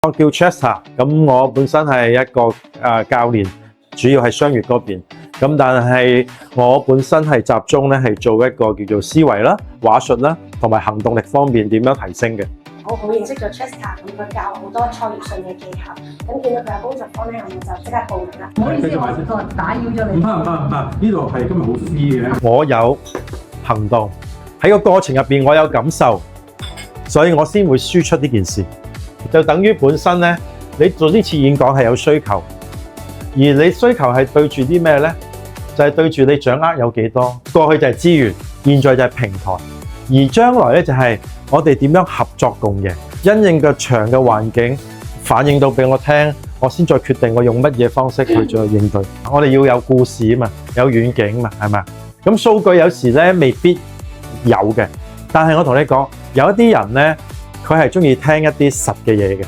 我叫 Chester， 咁我本身係一個教練，主要係商業嗰邊。咁但係我本身係集中咧係做一個叫做思維啦、話術啦，同埋行動力方面點樣提升嘅。我好認識咗 Chester， 咁佢教我好多創業上嘅技巧。咁見到佢有工作坊咧，我就即刻報名啦。唔好意思，我打擾咗你。唔怕，呢度係今日好 free 嘅。我有行動喺個過程入邊，我有感受，所以我先會輸出呢件事。就等於本身咧，你做呢次演講係有需求，而你需求係對住啲咩咧？就係對住你掌握有幾多。過去就係資源，現在就係平台，而將來咧就係我哋點樣合作共贏，因應個場嘅環境反映到俾我聽，我先再決定我用乜嘢方式去再應對。我哋要有故事啊嘛，有遠景嘛，係咪？咁數據有時咧未必有嘅，但係我同你講，有一啲人咧，佢係中意聽一啲實嘅嘢嘅。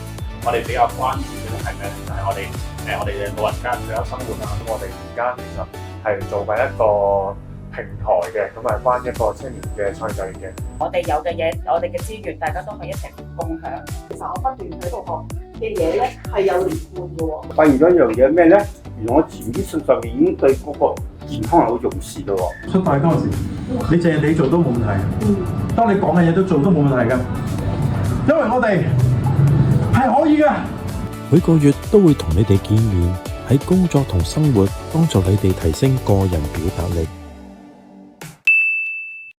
我哋比較關注嘅係咩？就係我哋嘅老人家退休生活啦。咁我哋而家其實係做緊一個平台嘅，咁係關一個青年嘅創業嘅。我哋有嘅嘢，我哋嘅資源，大家都可以一齊共享。其實我不斷喺度學嘅嘢咧係有連貫嘅喎。發現咗一樣嘢咩咧？原來我潛意識上面已經對嗰個健康係好重視嘅喎。出大嗰陣時，你淨係你做都冇問題。當你講嘅嘢都做都冇問題嘅，因為我哋係可以嘅。每個月都會同你哋見面，喺工作同生活幫助你哋提升個人表達力。